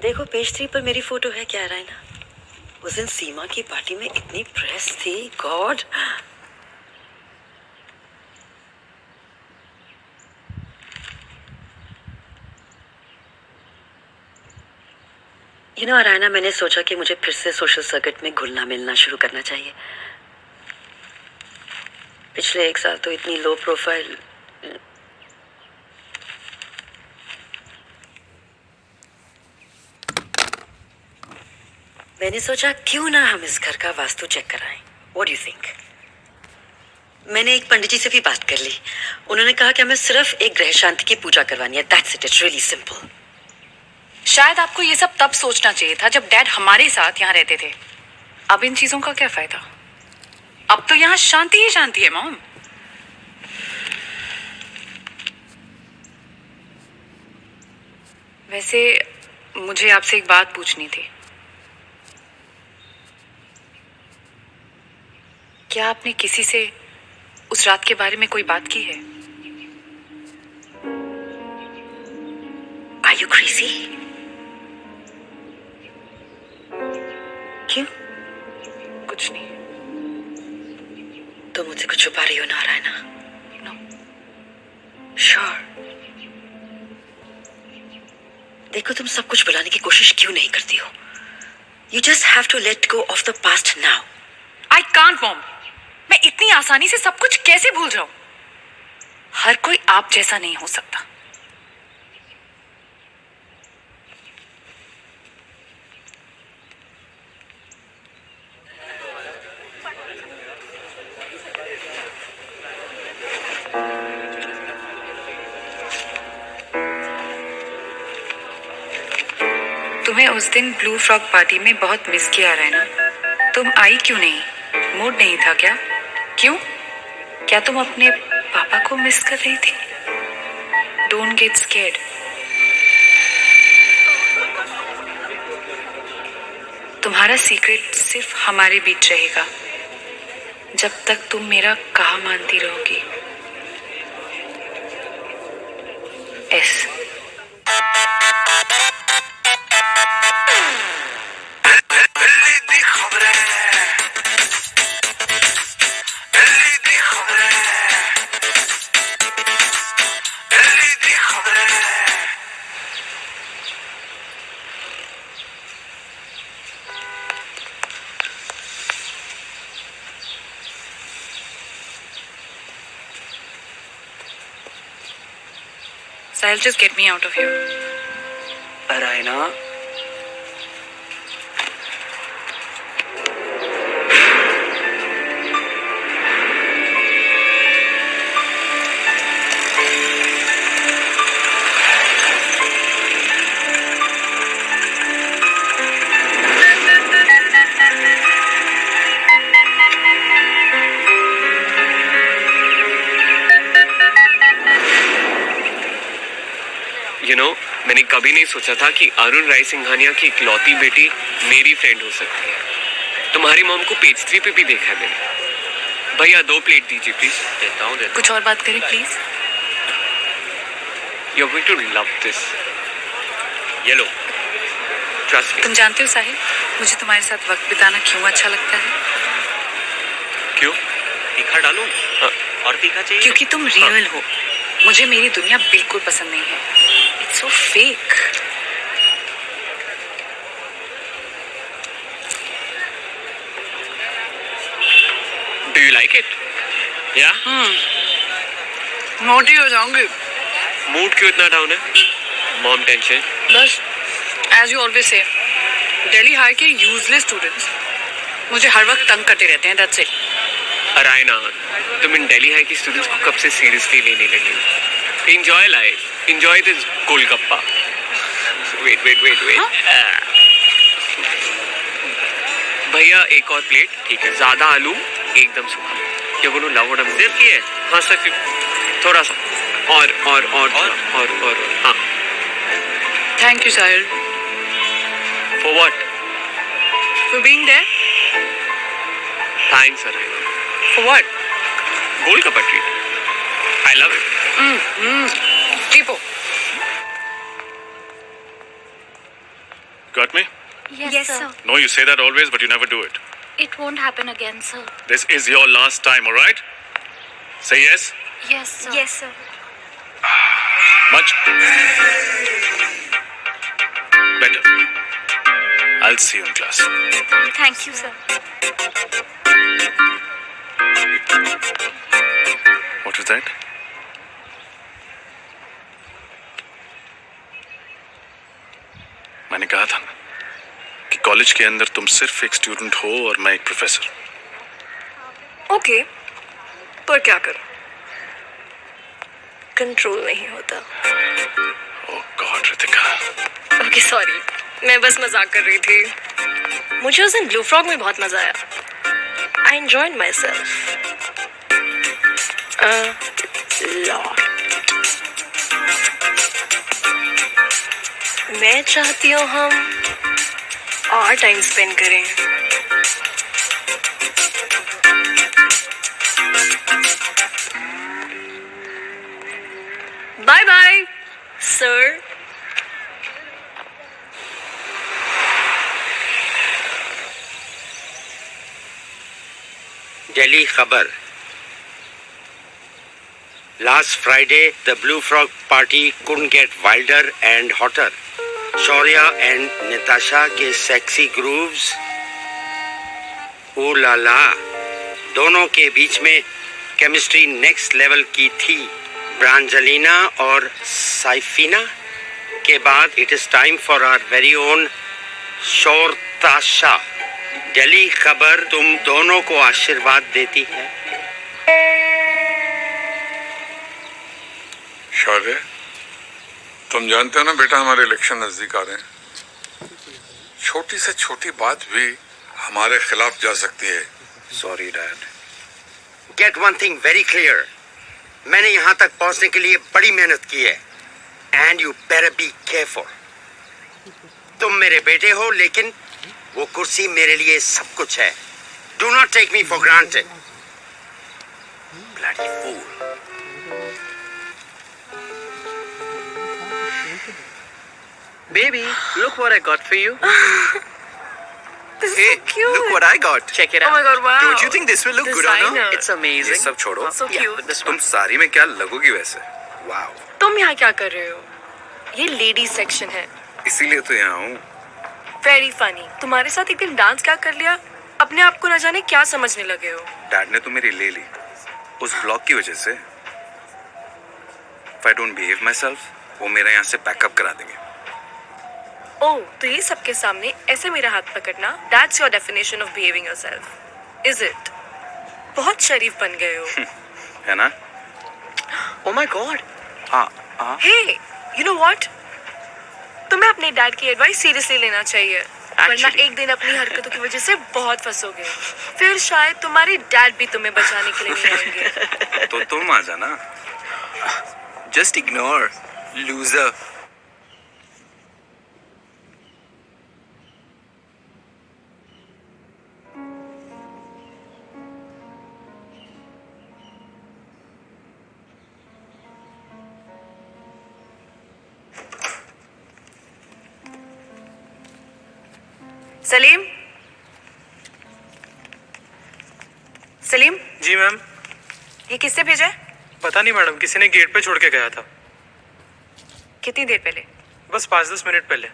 देखो पेज 3 पर मेरी फोटो है क्या रायना? उस दिन सीमा की पार्टी में इतनी प्रेस थी, गॉड। रायना, मैंने सोचा कि मुझे फिर से सोशल सर्किट में घुलना मिलना शुरू करना चाहिए। पिछले 1 साल तो इतनी लो प्रोफाइल। मैंने सोचा क्यों ना हम इस घर का वास्तु चेक कराएं। What do you think? मैंने एक पंडित जी से भी बात कर ली। उन्होंने कहा कि हमें सिर्फ एक ग्रह शांति की पूजा करवानी है। That's it, it's really simple. शायद आपको ये सब तब सोचना चाहिए था जब डैड हमारे साथ यहाँ रहते थे। अब इन चीजों का क्या फायदा? अब तो यहाँ शांति ही शांति है मॉम। वैसे मुझे आपसे एक बात पूछनी थी। क्या आपने किसी से उस रात के बारे में कोई बात की है? Are you crazy? क्यों? कुछ नहीं। तुम मुझसे कुछ छुपा रही हो ना रायना? नो। श्योर? देखो, तुम सब कुछ भुलाने की कोशिश क्यों नहीं करती हो? You just have to let go of the past now. I can't mom. मैं इतनी आसानी से सब कुछ कैसे भूल जाऊं? हर कोई आप जैसा नहीं हो सकता। तुम्हें उस दिन ब्लू फ्रॉक पार्टी में बहुत मिस किया रहा है ना? तुम आई क्यों नहीं? मूड नहीं था क्या? क्यों? क्या तुम अपने पापा को मिस कर रही थी? Don't get scared. तुम्हारा सीक्रेट सिर्फ हमारे बीच रहेगा जब तक तुम मेरा कहा मानती रहोगी। S. Sahil, just get me out of here. Raina, मैंने कभी नहीं सोचा था कि अरुण राय सिंघानिया की इकलौती बेटी मेरी फ्रेंड हो सकती है। तुम्हारी मॉम को पेज 3 पे भी देखा है मैंने। भैया 2 प्लेट दीजिए प्लीज। देता हूँ। कुछ और बात करें please. You are going to love this. ये लो, ट्रस्ट मी। तुम जानते हो साहिल, मुझे तुम्हारे साथ वक्त बिताना क्यों अच्छा लगता है? क्यों? तीखा डालूं? हाँ। और तीखा चाहिए? क्योंकि तुम रियल हो। मुझे मेरी दुनिया बिल्कुल पसंद नहीं है। It's so fake. Do you like it? या? मोटी हो जाऊंगी। मूड क्यों इतना डाउन है? Mom tension? बस as you always say, Delhi high के यूजलेस स्टूडेंट्स मुझे हर वक्त तंग करते रहते हैं। That's it. रायना, तुम इन दिल्ली हाई की स्टूडेंट्स को कब से सीरियसली लेने लगी? Enjoy life. Enjoy this golgappa. Wait. भैया एक और प्लेट। ठीक है। ज्यादा आलू, एकदम सूखा। क्या बोलूं? लव वोट सिर्फ ये है? हाँ सर, थोड़ा सा और हाँ। Thank you Sahil. For what? For being there? Thanks sir. For what? Golgappa treat. I love it. Tipo. got me? Yes, sir. No, you say that always, but you never do it. It won't happen again, sir. This is your last time, all right? Say yes. Yes, sir. Yes, sir. Much better. I'll see you in class. Thank you, sir. What was that? मैंने कहा था ना कि college के अंदर तुम सिर्फ एक स्टूडेंट हो और मैं एक प्रोफेसर। ओके, पर क्या करूं? कंट्रोल नहीं होता। ओह गॉड रितिका। ओके सॉरी, मैं बस मजाक कर रही थी। मुझे उस दिन ब्लू फ्रॉग में बहुत मजा आया। I enjoyed myself lot. मैं चाहती हूँ हम और टाइम स्पेंड करें। Bye bye sir. Delhi Khabar. Last Friday, the Blue Frog party couldn't get wilder and hotter. Shaurya and Natasha के sexy grooves, ooh la la, दोनों के बीच में chemistry next level की थी। ब्रांजलिना और साइफिना के बाद it is time for our very own शोरताशा। Delhi खबर तुम दोनों को आशीर्वाद देती है। शौर्य, तुम जानते हो ना बेटा, हमारे इलेक्शन नजदीक आ रहे हैं। छोटी से छोटी बात भी हमारे खिलाफ जा सकती है। Sorry dad. Get one thing very clear, मैंने यहाँ तक पहुँचने के लिए बड़ी मेहनत की है। And you better be careful. तुम मेरे बेटे हो, लेकिन वो कुर्सी मेरे लिए सब कुछ है। Do not take me for granted. Bloody fool. Baby, look what I got for you. This is Hey, so cute. look what I got. Check it Oh out. my God, wow. Don't you think this will look good on her? Designer. It's amazing. ये सब छोड़ो। So Yeah, cute. but this तुम one. Sari में क्या लगोगी वैसे? Wow. तुम यहाँ क्या कर रहे हो? ये लेडी सेक्शन है। इसीलिए तो यहाँ हूँ। Very funny. तुम्हारे साथ एक दिन डांस क्या कर लिया, अपने आप को न जाने क्या समझने लगे हो। डैड ने तो मेरी ले ली उस ब्लॉक की वजह से। If I don't behave myself, वो मेरा यहाँ से बैकअप करा देंगे। ओह, तो ये सबके सामने ऐसे मेरा हाथ पकड़ना, that's your definition of behaving yourself, is it? बहुत शरीफ बन गए हो। है ना? Oh my God. हाँ। हे, यू नो व्हाट? तुम्हें अपने डैड की एडवाइस सीरियसली लेना चाहिए, वरना एक दिन अपनी हरकतों की वजह से बहुत फंसोगे। फिर शायद तुम्हारे डैड भी तुम्हें बचाने के लिए नहीं आएंगे। तो तुम आ जाना। Just ignore, loser. Salim, Salim, जी मैम। ये किससे भेजा है? पता नहीं मैडम, किसी ने गेट पे छोड़ के गया था। कितनी देर पहले? बस 5-10 मिनट पहले।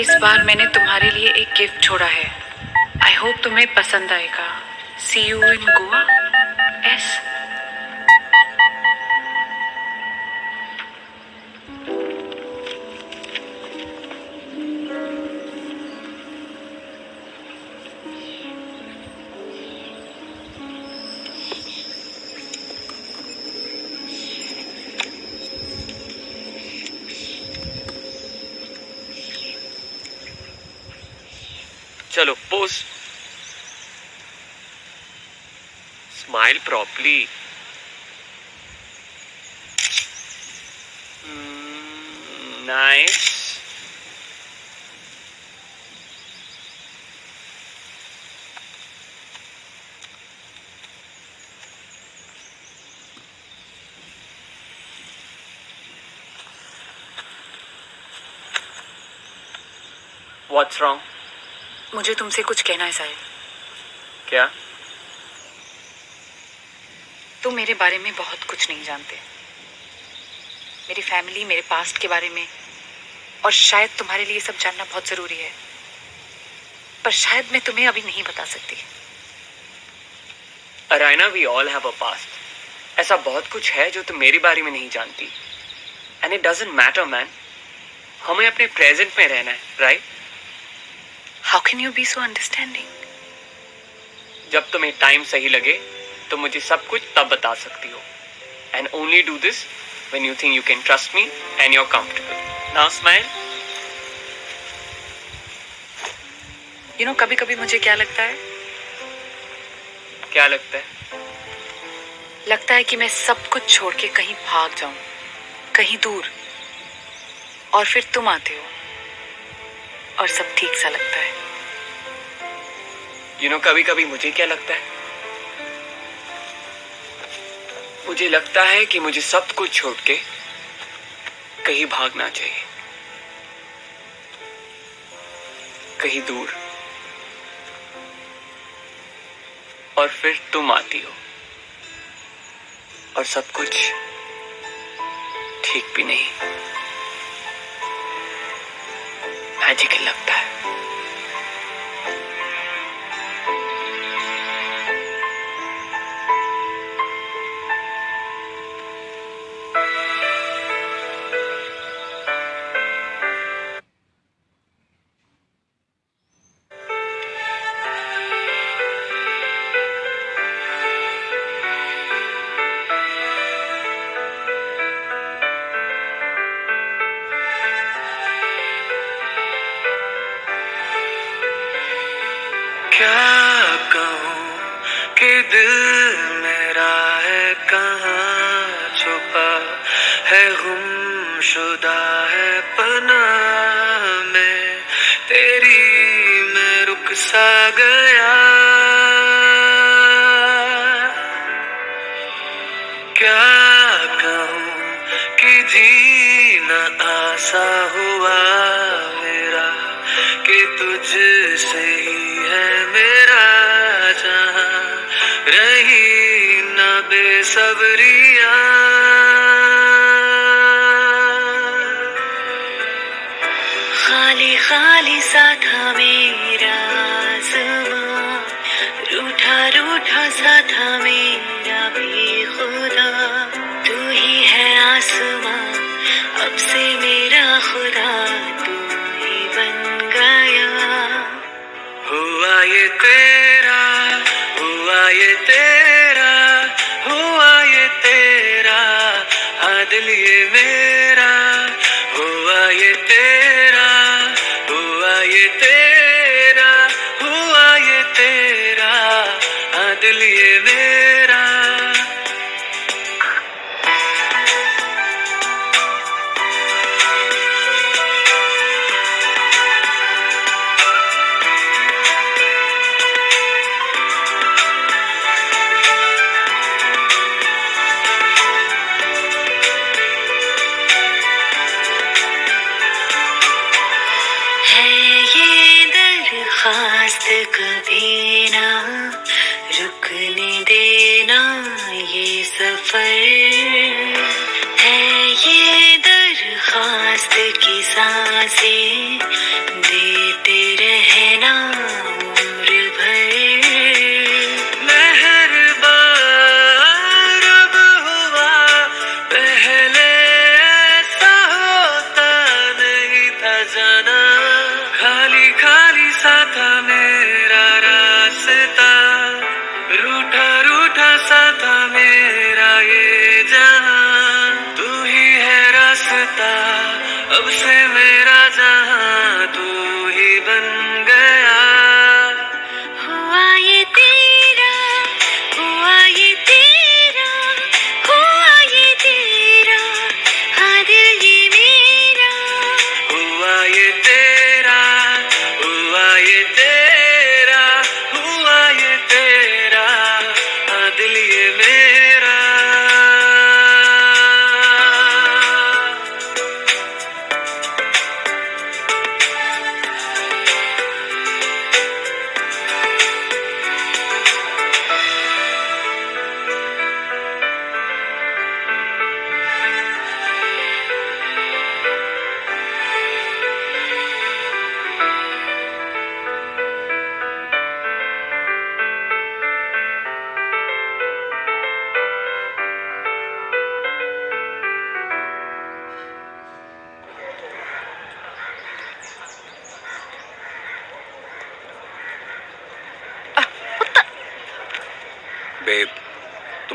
इस बार मैंने तुम्हारे लिए एक गिफ्ट छोड़ा है। आई होप तुम्हें पसंद आएगा। सी यू इन गोवा। एस। चलो pose. Smile properly. Nice. What's wrong? मुझे तुमसे कुछ कहना है साहिल। क्या? तुम मेरे बारे में बहुत कुछ नहीं जानते, मेरी फैमिली, मेरे पास्ट के बारे में, और शायद तुम्हारे लिए सब जानना बहुत जरूरी है, पर शायद मैं तुम्हें अभी नहीं बता सकती। अरायना, we all have a past. ऐसा बहुत कुछ है जो तुम मेरे बारे में नहीं जानती। And it doesn't matter, man. हमें अपने प्रेजेंट में रहना है, right? How can you be so understanding? जब तुम्हें टाइम सही लगे तो मुझे सब कुछ तब बता सकती हो। And only do this when you think you can trust me and you're comfortable. Now smile. You know, कभी कभी मुझे क्या लगता है? क्या लगता है? लगता है कि मैं सब कुछ छोड़ के कहीं भाग जाऊं, कहीं दूर, और फिर तुम आते हो और सब ठीक सा लगता है। You know, कभी कभी मुझे क्या लगता है? मुझे लगता है कि मुझे सब कुछ छोड़ के कहीं भागना चाहिए, कहीं दूर, और फिर तुम आती हो और सब कुछ ठीक भी नहीं, मैजिकल लगता है। क्या कहूँ कि दिल मेरा है कहाँ छुपा है, गुमशुदा है पनाह में तेरी, मैं रुक सा गया। क्या कहूँ कि जीना आसा हुआ मेरा, कि तुझसे ही है मेरा जहां, रही न बेसब्रियां। खाली खाली सा था मेरा आसमां, रूठा रूठा सा था मेरा भी खुदा, तू ही है आसमां अब से मेरा खुदा, तू ही बन गया। हुआ ये तेरा, हुआ ये तेरा, हुआ ये तेरा, हाँ दिल ये मेरा, हुआ ये तेरा, हुआ ये तेरा, हुआ ये तेरा, हाँ दिल ये मेरा। दरखास्त कभी ना रुकने देना, ये सफर है ये दरखास्त की सांसें देते रहना उम्र भर। मेहरबान अब हुआ, पहले ऐसा होता नहीं था जाना, खाली खाली सा था मेरा रास्ता, रूठा रूठा सा था मेरा ये जहां, तू ही है रास्ता अब से मेरा जहां, तू ही बन गया। हुआ ये तेरा, हुआ ये तेरा, हुआ ये तेरा, हाँ दिल ये मेरा। हुआ ये तेरा, हुआ ये तेरा, हुआ ये तेरा, हाँ दिल ये मेरा।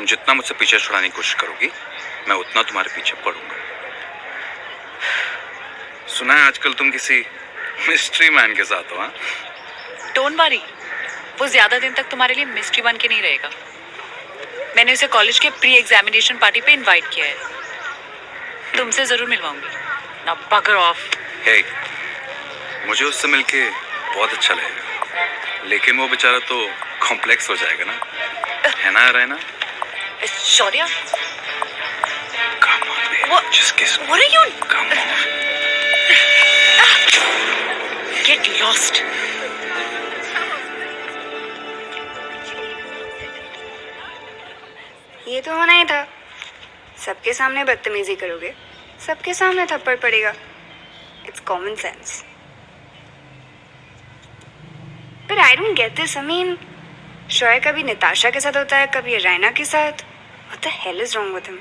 जितना मुझसे पीछे छुड़ाने की कोशिश करोगी मैं उतना तुम्हारे पीछे पड़ूंगा। सुना है आजकल तुम किसी मिस्ट्री मैन के साथ हो? हाँ, डोंट वरी, वो ज्यादा दिन तक तुम्हारे लिए मिस्ट्री बन के नहीं रहेगा। मैंने उसे कॉलेज के प्री एग्जामिनेशन पार्टी पे इनवाइट किया है। तुमसे जरूर मिलवाऊंगी। नाउ बगर ऑफ। हे, मुझे उससे मिलके बहुत अच्छा लगेगा, लेकिन वो बेचारा तो कॉम्प्लेक्स हो जाएगा ना, है ना Raina? Shaurya, Come on, babe. Just kiss me. what are you? Come on. Get lost. ये तो होना ही था। सबके सामने बदतमीजी करोगे, सबके सामने थप्पड़ पड़ेगा। It's common sense. पर I don't get this. I mean, Shoaib कभी निताशा के साथ होता है, कभी रैना के साथ। What the hell is wrong with him?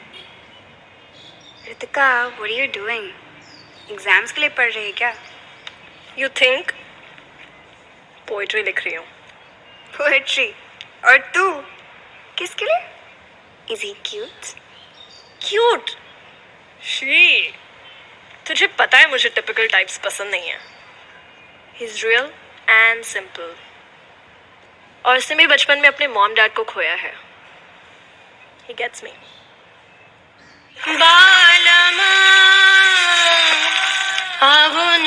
Ritika, what are you doing? Exams के लिए पढ़ रही है क्या? You think? पोएट्री लिख रही हूँ। पोएट्री? और तू किसके लिए? Is he cute? Cute? She, तुझे पता है मुझे टिपिकल टाइप्स पसंद नहीं है। He is real and simple. और उसने भी बचपन में अपने मॉम डैड को खोया है। He gets me. बालमा आवन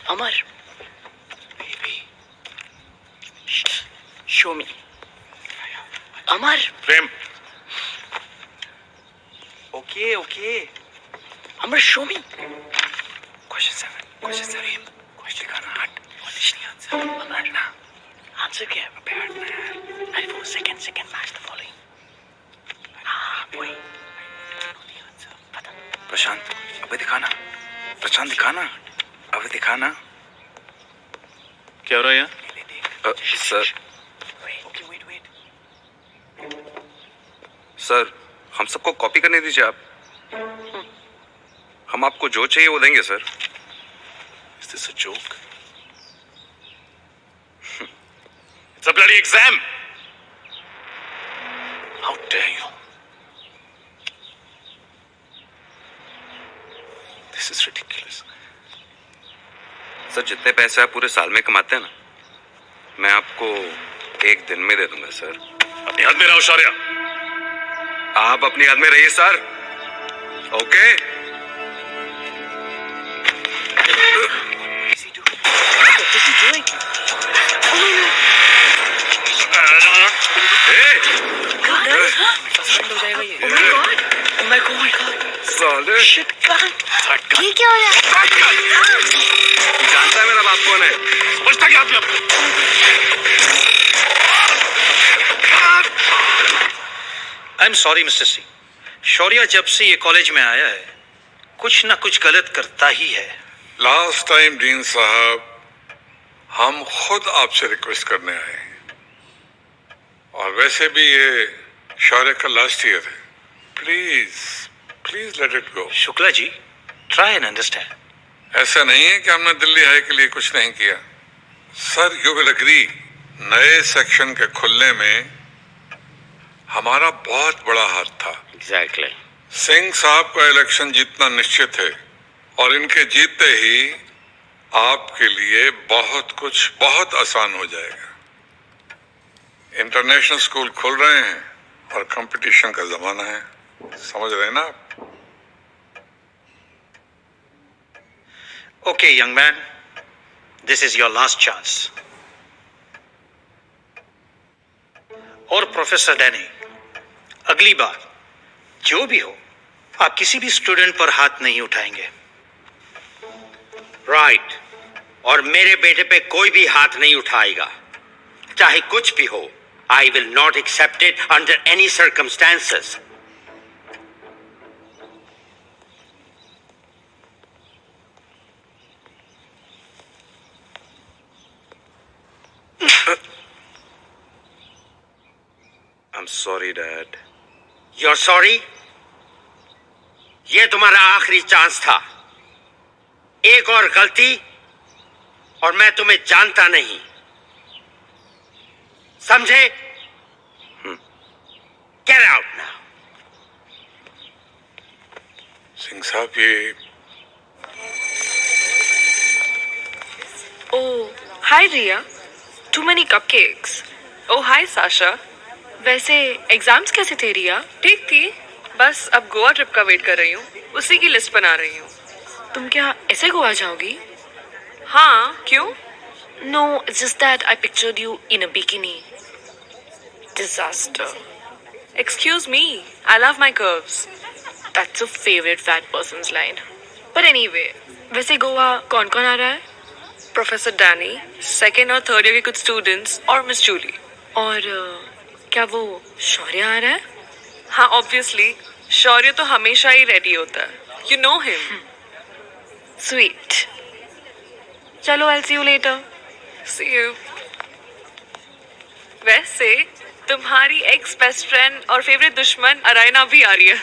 Amar, show me. Amar, Prem, okay okay. Amar, show me. Question 7. Question 7. Question का ना हट। Question answer. अमर ना, आंसर क्या है? Prepared man. अरे वो second match the following. हाँ वही। प्रशांत, अबे दिखाना। प्रशांत दिखाना। अबे दिखाना। क्या हो रहा है यहाँ? सर, सर, हम सबको कॉपी करने दीजिए आप। हम आपको जो चाहिए वो देंगे sir. Is this a joke? It's a bloody exam! How dare you? This is ridiculous. Sir, जितने पैसे आप पूरे साल में कमाते हैं ना, मैं आपको एक दिन में दे दूंगा सर। अपनी हद में रहो शौर्या। आप अपनी हद में रहिए सर। ओके? साले शिट ये क्या हो रहा है? जानता है मेरा बाप कौन है? पूछता क्या आप लोग? I am sorry mister Singh, Shaurya जब से ये कॉलेज में आया है कुछ ना कुछ गलत करता ही है। लास्ट टाइम डीन साहब हम खुद आपसे रिक्वेस्ट करने आए हैं, और वैसे भी ये शौर्य का लास्ट ईयर है। Please please let it go. Shukla ji, try and understand. ऐसा नहीं है कि हमने दिल्ली हाई के लिए कुछ नहीं किया। सर, यू विल एग्री, नए सेक्शन के खुलने में हमारा बहुत बड़ा हाथ था। एग्जैक्टली। सिंह साहब का इलेक्शन जीतना निश्चित है, और इनके जीतते ही आपके लिए बहुत कुछ बहुत आसान हो जाएगा। इंटरनेशनल स्कूल खुल रहे हैं और कंपटीशन का जमाना है, समझ रहे हैं ना आप? Okay young man, this is your last chance. और प्रोफेसर डैनी, अगली बार जो भी हो आप किसी भी स्टूडेंट पर हाथ नहीं उठाएंगे। राइट। और मेरे बेटे पे कोई भी हाथ नहीं उठाएगा, चाहे कुछ भी हो। I will not accept it under any circumstances. I'm sorry, Dad. You're sorry? ये तुम्हारा आखिरी चांस था। एक और गलती और मैं तुम्हें जानता नहीं, समझे? Get out now. सिंह साहब, ये Oh, hi Ria. Too many cupcakes. Oh, hi Sasha. वैसे एग्जाम्स कैसे थे रिया? ठीक थी, बस अब गोवा ट्रिप का वेट कर रही हूँ, उसी की लिस्ट बना रही हूँ। तुम क्या ऐसे गोवा जाओगी? हाँ, क्यों? No, it's just that I pictured you in a bikini. Disaster. Excuse me, I love my curves. That's a favorite fat person's line. But anyway, वैसे गोवा कौन कौन आ रहा है? प्रोफेसर डैनी, सेकेंड और थर्ड ईयर के कुछ स्टूडेंट्स और miss Jully. और क्या वो शौर्य आ रहा है? हाँ, ऑब्वियसली शौर्य तो हमेशा ही रेडी होता है, यू नो हिम। स्वीट। चलो, I'll see you later. See you. वैसे तुम्हारी एक्स बेस्ट फ्रेंड और फेवरेट दुश्मन अरायना भी आ रही है।